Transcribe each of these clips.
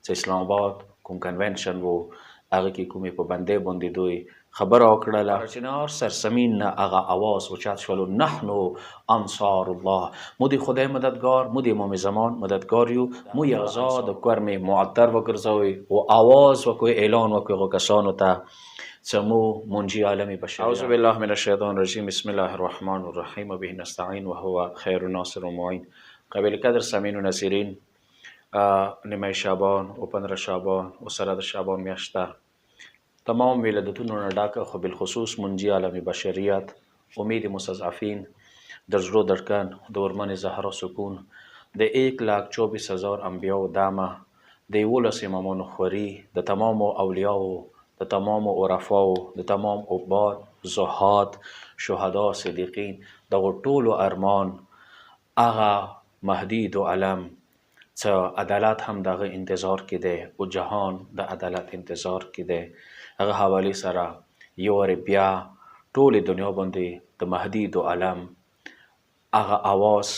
چې اسلام آباد کوم کنونشن وو هغه کې کومې پابندۍ باندې دوی خبره وکړله. چنار سرزمین نه هغه آواز اوچت شولو نحنو انصار الله، مو د خدای مددگار، مو د امام زمان مددگار یو، مو یې آزاد کرم معطر وګرځوئ او آواز وکوي، اعلان وکوي هغو کسانو ته چې مو منجي عالم بشریت. اعوذ بالله من الشیطان الرجیم، بسم الله الرحمن الرحیم و به نستعین و هو خیر ناصر و معین. قابل قدر سامعین و ناظرین، نیمه شعبان و 15 شعبان و سره د شعبان میاشته تمام ولادتونو نه ډاکه، خو بالخصوص منجي عالم بشریت، امید مستضعفین، در زړو دړکن، د ورمن زهرا سکون، د 1,24,000 انبیاو دامه، د 11 امامانو خوري، د تمام اولیاو، د تمام عرفاو، د تمام عباد، زهاد، شهدا، صدیقین، دغو ټولو ارمان هغه مهدي دو علم چې عدالت هم دغه انتظار کې دی او جهان د عدالت انتظار کې دی، هغه حوالې سره یو وارې بیا ټولې دنیا باندې د مهدي دو علم هغه آواز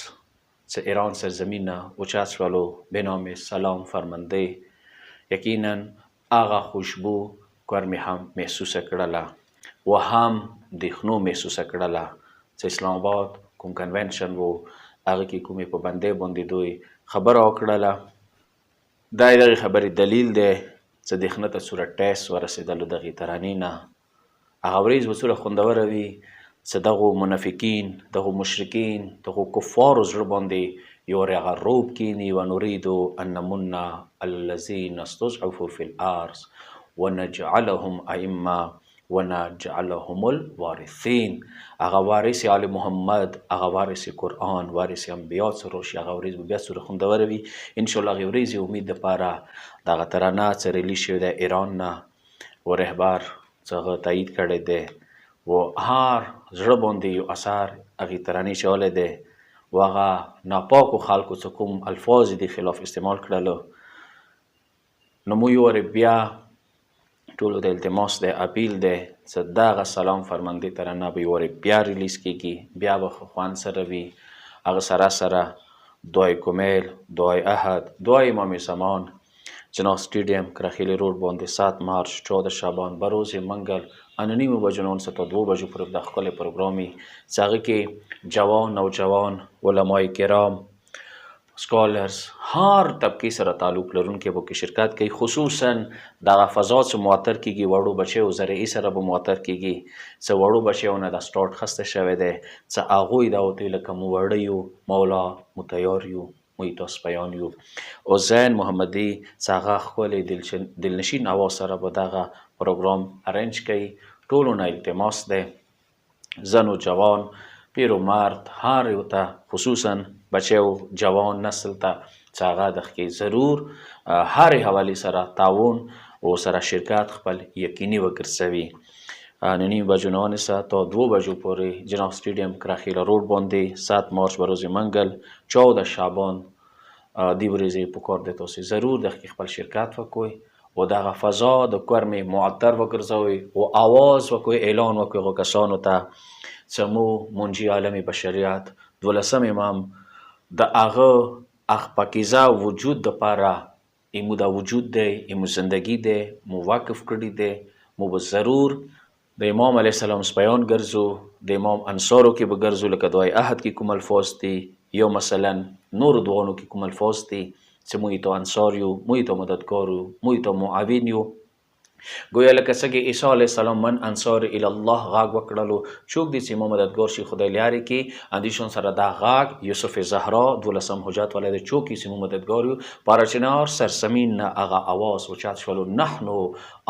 چې ایران سرزمین نه اوچت شولو به نام سلام فرمانده، یقینا هغه خوشبو ګرمي هم محسوسه کړله و هم دیخنو محسوسه کړله چې اسلام آباد کوم کنونشن وو هغه کې کومې پابندۍ باندې دوی خبره وکړله. دا دغې خبرې دلیل دی چې دیخنه ته څومره ټیس ورسېدلو دغې ترانې نه. هغه ورځ به څومره خوندوره وي چې دغو منافقین، دغو مشرکین، دغو کفارو زړه باندې یو هغه روب کیني. و نریدو ان نمن علی الذین استضعفوا فی الارض ونجعلهم ائمه ونجعلهم الوارثین. هغه وارث آل محمد، هغه وارث قرآن، وارث انبیا څه راشي، هغه ورځ به بیا څومره خوندوره وي. انشاءالله هغې ورځې امید دپاره دغه ترانه چې ریلیز شوې ده ایران نه و رهبر چې هغه تایید کړی دی و هر زړه باندې یو اثر هغې ترانې چولی دی و هغه ناپاکو خلکو چې کوم الفاظ د خلاف استعمال کړلو، نو مو یو وارې بیا ټولو د التماس دی، اپیل دی چې دغه سلام فرمانده ترانه به یو وارې بیا ریلیز کېږي، بیا به خوند سره وي. هغه سره سره دعای کمیل، دعای احد، دعای امام زمان، جناح سټیډیم کرخیلی روډ باندې 7 مارچ 14 شعبان به روز منگل انونیم بجنون تا 2 بجو پر د ښکلی پروګرامي چې هغه کې جوان، نوجوان، علمای کرام، سکالرز، هر طبقې سره تعلق لرونکي به کې شرکت کوي. خصوصا دغه فضا چې معطر کېږي وړو بچیو زرعي سره به معطر کېږي چې وړو بچیو نه د سټارټ خسته شوی دی چې هغوی دا ورته لکه مو وړه یو، مولا مو تیار یو، موی تاسو پیان یو. حسین محمدي چې هغه ښکلی دلنشین اواز سره به دغه پروګرام ارینج کوي. ټولو نه التماس دی، زن و جوان، پیر و مرد، هر یو ته، خصوصا بچیو جوان نسل ته چې هغه دغه کې ضرور هرې حوالې سره تعاون او سره شرکت خپل یقیني وګرځوي. نیم بجو نه ونیسه تا 2 بجو پورې جناح سټیډیم کرخیله روډ باندې 7 مارچ به روز منگل 14 شعبان دی ورځې پکار دی تاسې ضرور دغه کې خپل شرکت وکوئ و دغه فضا د کرم معطر وګرځوئ و آواز وکوئ، اعلان وکوئ هغو کسانو ته چې مو منجي عالم بشریت 12 امام د هغه پاکیزه وجود دپاره ایمو دا وجود دی، ایمو زندگی دی، مو وقف کړي دی، مو به ضرور د امام علیه السلام سپیان ګرځو، د امام انصارو کې به ګرځو لکه دعای احد کې کوم الفاظ دي، یا مثلا نور دعانو کې کوم الفاظ دي چې موږ ته انصار یو، موږ ته مددګار یو، موږ ته معاون یو. گویا لکه څنګه عیسی علیه السلام من انصار الی الله غږ وکړلو، څوک دی چې ما مددګار شي خدای لارې کې، اندیشون سره دا غږ یوسف زهرا 12 حجت والا دی، څوک چې ما مددګار یو پارچنار سرزمین نه هغه آواز اوچت شولو نحنو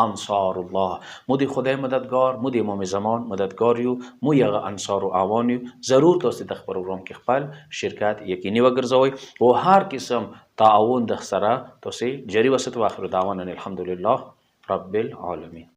انصار الله، مو د خدای مددګار، مو د امام زمان مددګار یو، مو هغه انصار و اعوان یو. ضرور تاسو د پروګرام کې خپل شرکت یقیني وګرځوئ او هر قسم تعاون د سره تاسو جری وسط. واخر دعوانا الحمدلله رب العالمین.